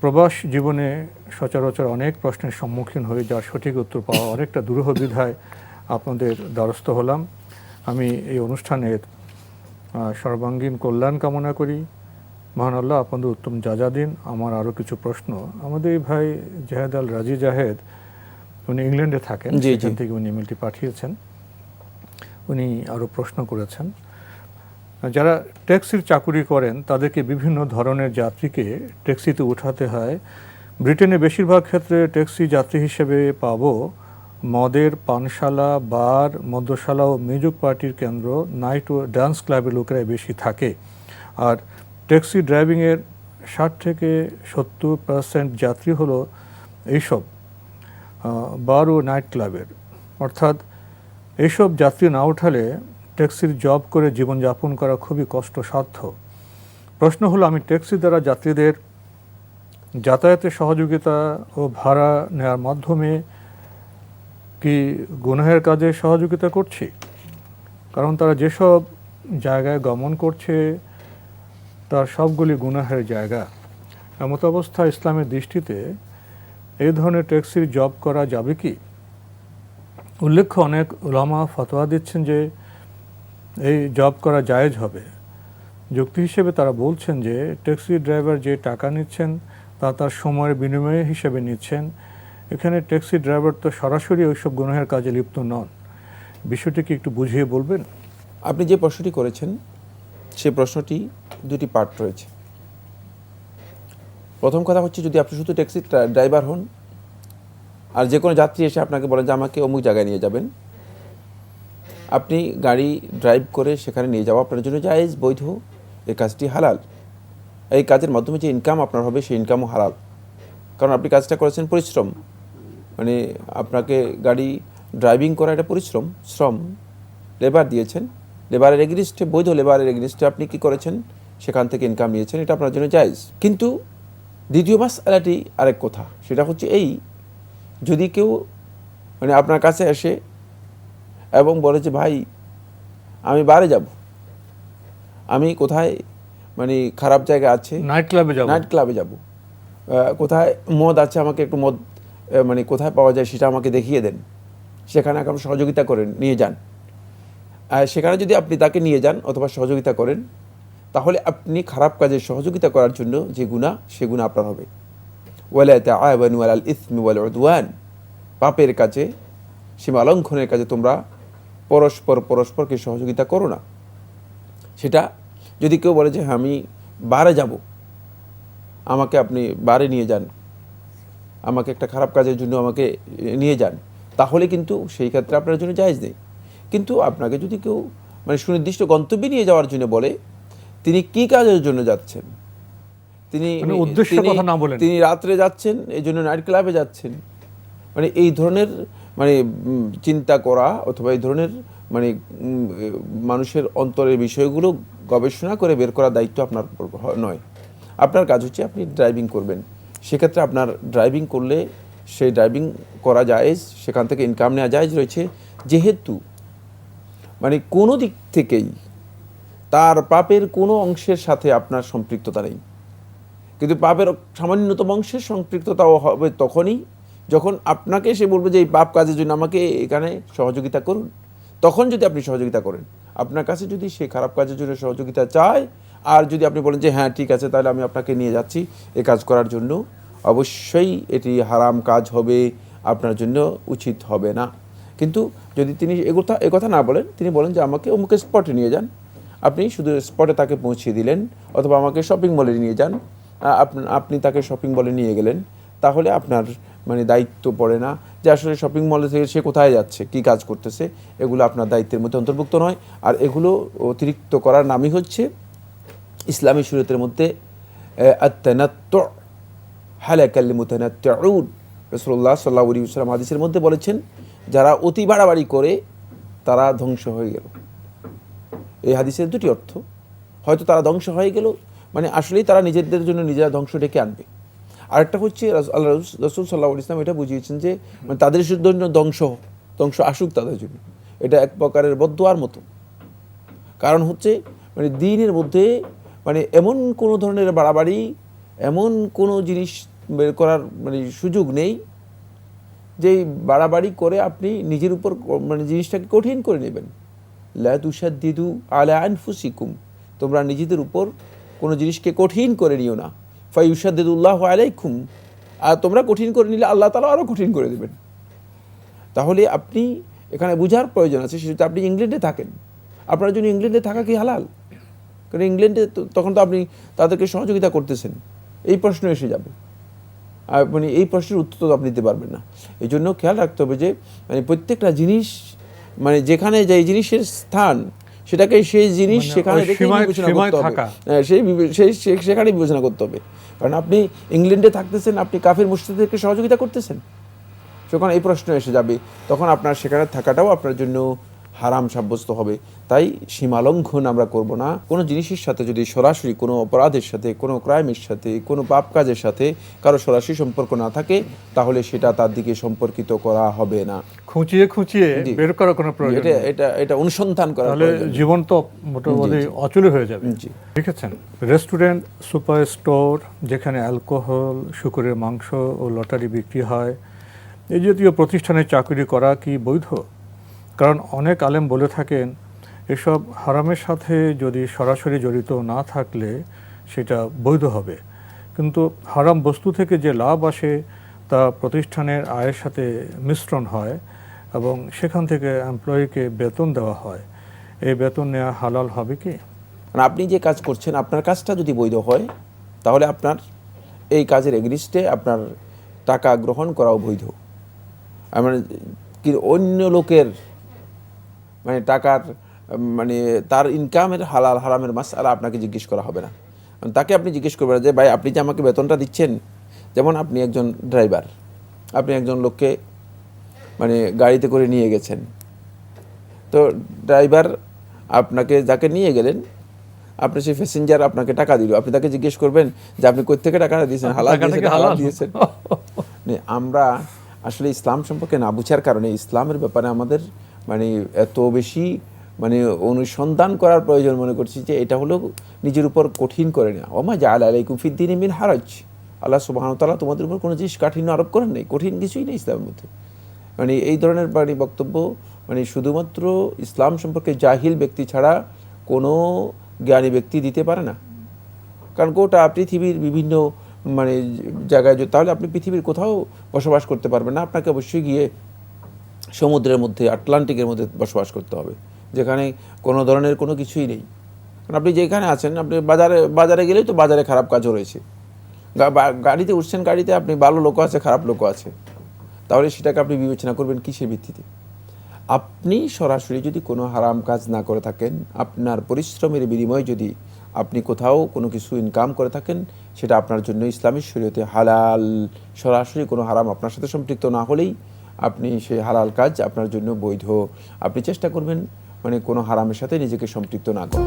প্রবাস জীবনে সচরাচর অনেক প্রশ্নের সম্মুখীন হয়ে যার সঠিক উত্তর পাওয়া অনেকটা দুরূহ বিধায় আপনাদের দ্বারস্থ হলাম। আমি এই অনুষ্ঠানের সর্বাঙ্গীন কল্যাণ কামনা করি। মহান আল্লাহ আপনাদের উত্তম যা দিন। আমার আরও কিছু প্রশ্ন, আমাদের এই ভাই জাহেদ আল রাজি জাহেদ, উনি ইংল্যান্ডে থাকেন, সেখান থেকে উনি ইমেলটি পাঠিয়েছেন। উনি আরও প্রশ্ন করেছেন, যারা ট্যাক্সির চাকুরি করেন তাদেরকে বিভিন্ন ধরনের যাত্রীকে ট্যাক্সিতে উঠাতে হয়। ব্রিটেনে বেশিরভাগ ক্ষেত্রে ট্যাক্সি যাত্রী হিসেবে পাবো মদের পানশালা, বার, মদ্যশালা ও মিউজিক পার্টির কেন্দ্র, নাইট ও ডান্স ক্লাবের লোকেরাই বেশি থাকে। আর ট্যাক্সি ড্রাইভিংয়ের 60 থেকে 70% যাত্রী হলো এইসব বার ও নাইট ক্লাবের। অর্থাৎ এইসব যাত্রী না উঠালে ট্যাক্সির জব করে জীবনযাপন করা খুবই কষ্টসাধ্য। প্রশ্ন হলো, আমি ট্যাক্সি দ্বারা যাত্রীদের যাতায়াতে সহযোগিতা ও ভাড়া নেওয়ার মাধ্যমে কি গুনাহের কাজে সহযোগিতা করছি? কারণ তারা যেসব জায়গায় গমন করছে তার সবগুলি গুনাহের জায়গা। এমত অবস্থায় ইসলামের দৃষ্টিতে এই ধরনের ট্যাক্সির জব করা যাবে কি? উল্লেখ্য, অনেক উলামা ফতোয়া দিচ্ছেন যে এই জব করা জায়েজ হবে। যুক্তি হিসেবে তারা বলছেন যে ট্যাক্সি ড্রাইভার যে টাকা নিচ্ছেন তা তার সময়ের বিনিময়ে হিসেবে নিচ্ছেন। এখানে ট্যাক্সি ড্রাইভার তো সরাসরি ওইসব গুনাহের কাজে লিপ্ত নন। বিষয়টি কি একটু বুঝিয়ে বলবেন? আপনি যে প্রশ্নটি করেছেন সে প্রশ্নটি দুটি পার্ট রয়েছে। প্রথম কথা হচ্ছে, যদি আপনি শুধু ট্যাক্সি ড্রাইভার হন আর যে কোনো যাত্রী এসে আপনাকে বলেন যে আমাকে অমুক জায়গায় নিয়ে যাবেন, আপনি গাড়ি ড্রাইভ করে সেখানে নিয়ে যাওয়া আপনার জন্য জায়েজ, বৈধ, এই কাজটি হালাল। এই কাজের মাধ্যমে যে ইনকাম আপনার হবে সেই ইনকামও হালাল, কারণ আপনি কাজটা করেছেন পরিশ্রম। মানে আপনাকে গাড়ি ড্রাইভিং করা এটা পরিশ্রম, শ্রম, লেবার দিয়েছেন, লেবারের এগেনিস্টে, বৈধ লেবারের এগেনিস্টে আপনি কী করেছেন, সেখান থেকে ইনকাম নিয়েছেন, এটা আপনার জন্য জায়েজ। কিন্তু দ্বিতীয় মাসআলাটি আরেক কথা, সেটা হচ্ছে এই, যদি কেউ মানে আপনার কাছে এসে এবং বলে যে ভাই আমি বারে যাব, আমি কোথায় মানে খারাপ জায়গা আছে, নাইট ক্লাবে যাব, কোথায় মদ আছে, আমাকে একটু মদ মানে কোথায় পাওয়া যায় সেটা আমাকে দেখিয়ে দেন, সেখানে আপনি সহযোগিতা করেন, নিয়ে যান। সেখানে যদি আপনি তাকে নিয়ে যান অথবা সহযোগিতা করেন, তাহলে আপনি খারাপ কাজে সহযোগিতা করার জন্য যে গুনাহ, সে গুনাহ আপনার হবে। ওয়ালা তাআওয়ানু আলাল ইসমি ওয়াল উদওয়ান, পাপের কাজে, সীমা লঙ্ঘনের কাজে তোমরা পরস্পরকে সহযোগিতা করো না। সেটা যদি কেউ বলে যে হ্যাঁ আমি বারে যাব, আমাকে আপনি বারে নিয়ে যান, আমাকে একটা খারাপ কাজের জন্য আমাকে নিয়ে যান, তাহলে কিন্তু সেই ক্ষেত্রে আপনার জন্য জায়েজ নেই। কিন্তু আপনাকে যদি কেউ মানে সুনির্দিষ্ট গন্তব্যে নিয়ে যাওয়ার জন্য বলে, তিনি কি কাজের জন্য যাচ্ছেন, তিনি রাত্রে যাচ্ছেন, এই জন্য নাইট ক্লাবে যাচ্ছেন, মানে এই ধরনের মানে চিন্তা করা অথবা এই ধরনের মানে মানুষের অন্তরের বিষয়গুলো গবেষণা করে বের করার দায়িত্ব আপনার নয়। আপনার কাজ হচ্ছে আপনি ড্রাইভিং করবেন। সেক্ষেত্রে আপনার ড্রাইভিং করলে সেই ড্রাইভিং করা জায়েজ, সেখান থেকে ইনকাম নেওয়া জায়েজ রয়েছে, যেহেতু মানে কোনো দিক থেকেই তার পাপের কোনো অংশের সাথে আপনার সম্পৃক্ততা নেই। কিন্তু পাপের সামান্যতম অংশের সম্পৃক্ততাও হবে তখনই যখন আপনাকে সে বলবে যে এই পাপ কাজের জন্য আমাকে এখানে সহযোগিতা করুন। তখন যদি আপনি সহযোগিতা করেন, আপনার কাছে যদি সে খারাপ কাজের জন্য সহযোগিতা চায়, আর যদি আপনি বলেন যে হ্যাঁ ঠিক আছে তাহলে আমি আপনাকে নিয়ে যাচ্ছি এই কাজ করার জন্য, অবশ্যই এটি হারাম কাজ হবে, আপনার জন্য উচিত হবে না। কিন্তু যদি তিনি একথা না বলেন, তিনি বলেন যে আমাকে অমুক স্পটে নিয়ে যান, আপনি শুধু স্পটে তাকে পৌঁছিয়ে দিলেন, অথবা আমাকে শপিং মলে নিয়ে যান, আপনি তাকে শপিং মলে নিয়ে গেলেন, তাহলে আপনার মানে দায়িত্ব পড়ে না যে আসলে শপিং মলে থেকে সে কোথায় যাচ্ছে, কি কাজ করতেছে, এগুলো আপনার দায়িত্বের মধ্যে অন্তর্ভুক্ত নয়। আর এগুলো অতিরিক্ত করার নামই হচ্ছে ইসলামী শরীয়তের মধ্যে আত-তানাত্তু হালাকাল মুতানাত্তিউন। রাসূলুল্লাহ সাল্লাল্লাহু আলাইহি ওয়াসাল্লাম হাদিসের মধ্যে বলেছেন, যারা অতি বাড়াবাড়ি করে তারা ধ্বংস হয়ে গেল। এই হাদিসের দুটি অর্থ, হয়তো তারা ধ্বংস হয়ে গেল মানে আসলেই তারা নিজেদের জন্য নিজেরা ধ্বংস ডেকে আনবে। আরেকটা হচ্ছে আল্লাহ রাসূল সাল্লাল্লাহু আলাইহি ওয়াসাল্লাম এটা বুঝিয়েছেন যে মানে তাদের জন্য ধ্বংস আসুক তাদের জন্য, এটা এক প্রকারের বদদুয়ার মতো। কারণ হচ্ছে মানে দ্বীনের মধ্যে মানে এমন কোনো ধরনের বাড়াবাড়ি, এমন কোনো জিনিস বের করার মানে সুযোগ নেই, যে বাড়াবাড়ি করে আপনি নিজের উপর মানে জিনিসটাকে কঠিন করে নেবেন। লা তুশাদ্দিদু আলা আনফুসিকুম, তোমরা নিজেদের উপর কোনো জিনিসকে কঠিন করে নিও না। ফায়ুশাদ্দিদুল্লাহু আলাইকুম, আর তোমরা কঠিন করে নিলে আল্লাহ তাআলা আরও কঠিন করে দেবেন। তাহলে আপনি এখানে বোঝার প্রয়োজন আছে, সেটা আপনি ইংল্যান্ডে থাকেন, আপনার জন্য ইংল্যান্ডে থাকা কি হালাল? কারণ ইংল্যান্ডে তখন তো আপনি তাদেরকে সহযোগিতা করতেছেন, এই প্রশ্ন এসে যাবে। আর মানে এই প্রশ্নের উত্তর তো আপনি দিতে পারবেন না। এই জন্য খেয়াল রাখতে হবে যে মানে প্রত্যেকটা জিনিস মানে যেখানে যে জিনিসের স্থান, সেটাকে সেই জিনিস মানে সেখানে ওই রেখেই সীমায় বিবেচনা করতে হবে। থাকা। সেখানে বিবেচনা করতে হবে। কারণ আপনি ইংল্যান্ডে থাকতেছেন, আপনি কাফির মুশরিকদেরকে সহযোগিতা করতেছেন, যখন এই প্রশ্ন এসে যাবে তখন আপনার সেখানে থাকাটাও আপনার জন্য হারাম সাব্যস্ত হবে। তাই সীমালঙ্ঘন আমরা করব না। কোনো জিনিসের সাথে যদি সরাসরি কোনো অপরাধের সাথে, কোনো ক্রাইমের সাথে, কোনো পাপ কাজের সাথে কারো সরাসরি সম্পর্ক না থাকে, তাহলে সেটা তার দিকে সম্পর্কিত করা হবে না। খুঁচিয়ে খুঁচিয়ে জি। বের করার কোনো প্রয়োজন এটা নেই। এটা এটা অনুসন্ধান করা তাহলে জীবন তো মোটামুটি অচল হয়ে যাবে। জি। দেখেছেন, রেস্টুরেন্ট, সুপার স্টোর, যেখানে অ্যালকোহল, শুকরের মাংস ও লটারি বিক্রি হয়, এই জাতীয় প্রতিষ্ঠানে চাকরি করা কি বৈধ? কারণ অনেক আলেম বলে থাকেন এসব হারামের সাথে যদি সরাসরি জড়িত না থাকলে সেটা বৈধ হবে, কিন্তু হারাম বস্তু থেকে যে লাভ আসে তা প্রতিষ্ঠানের আয়ের সাথে মিশ্রণ হয় এবং সেখান থেকে এমপ্লয়িকে বেতন দেওয়া হয়। এই বেতন নেওয়া হালাল হবে কি? মানে আপনি যে কাজ করছেন, আপনার কাজটা যদি বৈধ হয়, তাহলে আপনার এই কাজের এগনিস্টে আপনার টাকা গ্রহণ করাও বৈধ। মানে কি অন্য লোকের মানে টাকার মানে তার ইনকামের হালাল হারামের মাসআলা আপনাকে জিজ্ঞেস করা হবে না। তাকে আপনি জিজ্ঞেস করবেন যে ভাই আপনি যে আমাকে বেতনটা দিচ্ছেন, যেমন আপনি একজন ড্রাইভার, আপনি একজন লোককে মানে গাড়িতে করে নিয়ে গেছেন, তো ড্রাইভার আপনাকে যাকে নিয়ে গেলেন, আপনি সেই প্যাসেঞ্জার আপনাকে টাকা দিল, আপনি তাকে জিজ্ঞেস করবেন যে আপনি কোথা থেকে টাকাটা দিয়েছেন, হালাল দিয়েছেন হারাম দিয়েছেন? আমরা আসলে ইসলাম সম্পর্কে না বুঝার কারণে ইসলামের ব্যাপারে আমাদের মানে এত বেশি মানে অনুসন্ধান করার প্রয়োজন মনে করছি যে এটা হলো নিজের উপর কঠিন করে নেওয়া। ওমা জাআলা আলাইকুম ফিদ্দীনি মিন হারাজ, আল্লাহ সুবহানাহু ওয়া তাআলা তোমাদের উপর কোনো জিনিস কাঠিন্য আরোপ করেন নাই, কঠিন কিছুই নেই ইসলামের মধ্যে। মানে এই ধরনের মানে বক্তব্য মানে শুধুমাত্র ইসলাম সম্পর্কে জাহিল ব্যক্তি ছাড়া কোনো জ্ঞানী ব্যক্তি দিতে পারে না। কারণ গোটা পৃথিবীর বিভিন্ন মানে জায়গায় তাহলে আপনি পৃথিবীর কোথাও বসবাস করতে পারবেন না, আপনাকে অবশ্যই গিয়ে সমুদ্রের মধ্যে, আটলান্টিকের মধ্যে বসবাস করতে হবে, যেখানে কোনো ধরনের কোনো কিছুই নেই। কারণ আপনি যেখানে আছেন, আপনি বাজারে গেলেই তো বাজারে খারাপ কাজও রয়েছে। গাড়িতে উঠছেন, গাড়িতে আপনি ভালো লোকও আছে, খারাপ লোকও আছে, তাহলে সেটাকে আপনি বিবেচনা করবেন কিসের ভিত্তিতে? আপনি সরাসরি যদি কোনো হারাম কাজ না করে থাকেন, আপনার পরিশ্রমের বিনিময়ে যদি আপনি কোথাও কোনো কিছু ইনকাম করে থাকেন, সেটা আপনার জন্য ইসলামী শরীয়তে হালাল। সরাসরি কোনো হারাম আপনার সাথে সম্পৃক্ত না হলেই আপনি সেই হালাল কাজ আপনার জন্য বৈধ। আপনি চেষ্টা করবেন মানে কোনো হারামের সাথে নিজেকে সম্পৃক্ত না করা।